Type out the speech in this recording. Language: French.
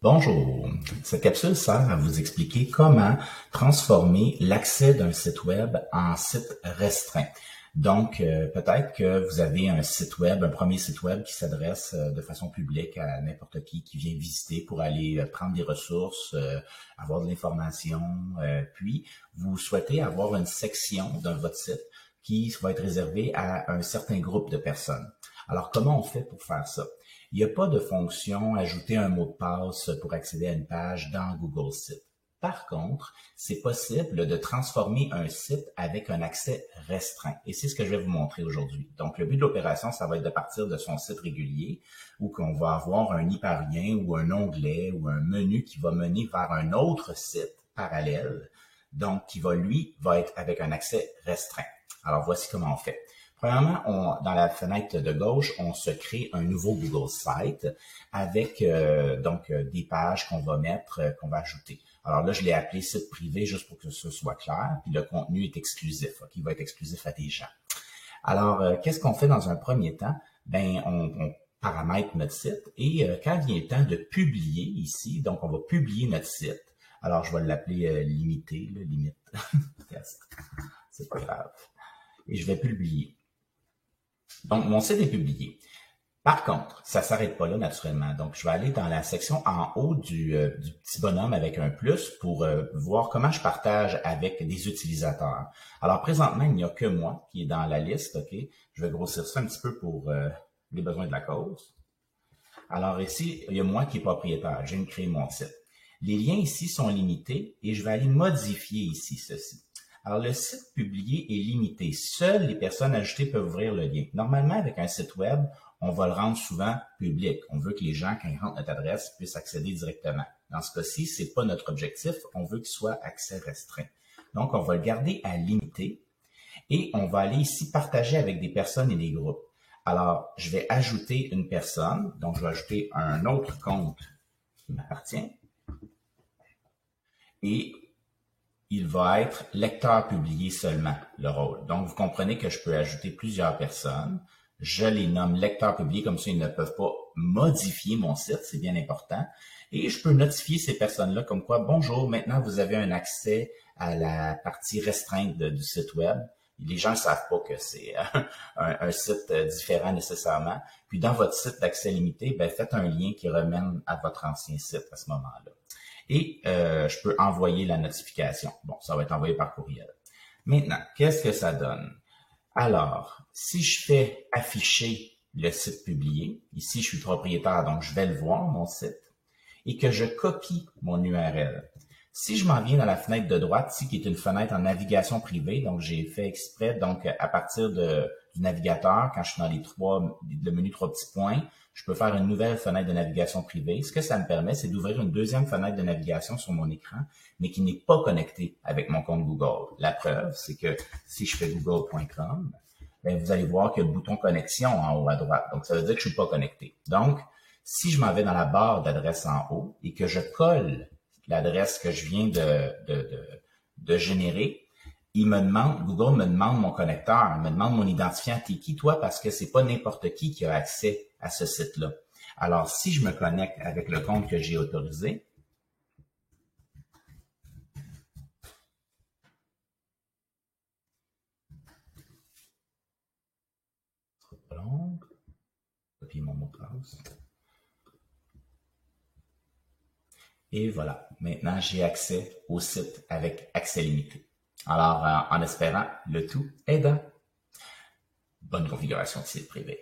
Bonjour. Cette capsule sert à vous expliquer comment transformer l'accès d'un site web en site restreint. Donc, peut-être que vous avez un site web, un premier site web qui s'adresse de façon publique à n'importe qui vient visiter pour aller prendre des ressources, avoir de l'information, puis vous souhaitez avoir une section de votre site qui va être réservée à un certain groupe de personnes. Alors, comment on fait pour faire ça? Il n'y a pas de fonction ajouter un mot de passe pour accéder à une page dans Google Sites. Par contre, c'est possible de transformer un site avec un accès restreint. Et c'est ce que je vais vous montrer aujourd'hui. Donc, le but de l'opération, ça va être de partir de son site régulier où qu'on va avoir un hyperlien ou un onglet ou un menu qui va mener vers un autre site parallèle. Donc, qui va être avec un accès restreint. Alors, voici comment on fait. Premièrement, dans la fenêtre de gauche, on se crée un nouveau Google Site avec des pages qu'on va mettre, qu'on va ajouter. Alors là, je l'ai appelé site privé juste pour que ce soit clair. Puis le contenu est exclusif, qui va être exclusif à des gens. Alors, qu'est-ce qu'on fait dans un premier temps? On paramètre notre site et quand vient le temps de publier ici, donc on va publier notre site. Alors, je vais l'appeler limité, limite. C'est pas grave. Et je vais publier. Donc, mon site est publié. Par contre, ça s'arrête pas là naturellement. Donc, je vais aller dans la section en haut du petit bonhomme avec un plus pour voir comment je partage avec des utilisateurs. Alors, présentement, il n'y a que moi qui est dans la liste. Ok, je vais grossir ça un petit peu pour les besoins de la cause. Alors ici, il y a moi qui est propriétaire. Je viens de créer mon site. Les liens ici sont limités et je vais aller modifier ici ceci. Alors, le site publié est limité. Seules les personnes ajoutées peuvent ouvrir le lien. Normalement, avec un site web, on va le rendre souvent public. On veut que les gens, quand ils rentrent notre adresse, puissent accéder directement. Dans ce cas-ci, c'est pas notre objectif. On veut qu'il soit accès restreint. Donc, on va le garder à limité et on va aller ici partager avec des personnes et des groupes. Alors, je vais ajouter une personne. Donc, je vais ajouter un autre compte qui m'appartient. Et il va être lecteur publié seulement, le rôle. Donc, vous comprenez que je peux ajouter plusieurs personnes. Je les nomme lecteurs publiés, comme ça, ils ne peuvent pas modifier mon site, c'est bien important. Et je peux notifier ces personnes-là comme quoi, bonjour, maintenant vous avez un accès à la partie restreinte du site web. Les gens ne savent pas que c'est un site différent nécessairement. Puis, dans votre site d'accès limité, faites un lien qui remène à votre ancien site à ce moment-là. Et je peux envoyer la notification. Bon, ça va être envoyé par courriel. Maintenant, qu'est-ce que ça donne? Alors, si je fais afficher le site publié, ici je suis propriétaire, donc je vais le voir, mon site, et que je copie mon URL. Si je m'en viens dans la fenêtre de droite, ici qui est une fenêtre en navigation privée, donc j'ai fait exprès, donc à partir du navigateur, quand je suis dans le menu 3 petits points, je peux faire une nouvelle fenêtre de navigation privée. Ce que ça me permet, c'est d'ouvrir une deuxième fenêtre de navigation sur mon écran, mais qui n'est pas connectée avec mon compte Google. La preuve, c'est que si je fais google.com, vous allez voir qu'il y a le bouton connexion en haut à droite. Donc, ça veut dire que je suis pas connecté. Donc, si je m'en vais dans la barre d'adresse en haut et que je colle l'adresse que je viens de générer, Google me demande mon connecteur, me demande mon identifiant. T'es qui toi? Parce que c'est pas n'importe qui a accès à ce site-là. Alors, si je me connecte avec le compte que j'ai autorisé, pas long, copier mon mot de passe. Et voilà, maintenant j'ai accès au site avec accès limité. Alors, en espérant le tout aidant. Bonne configuration de site privé.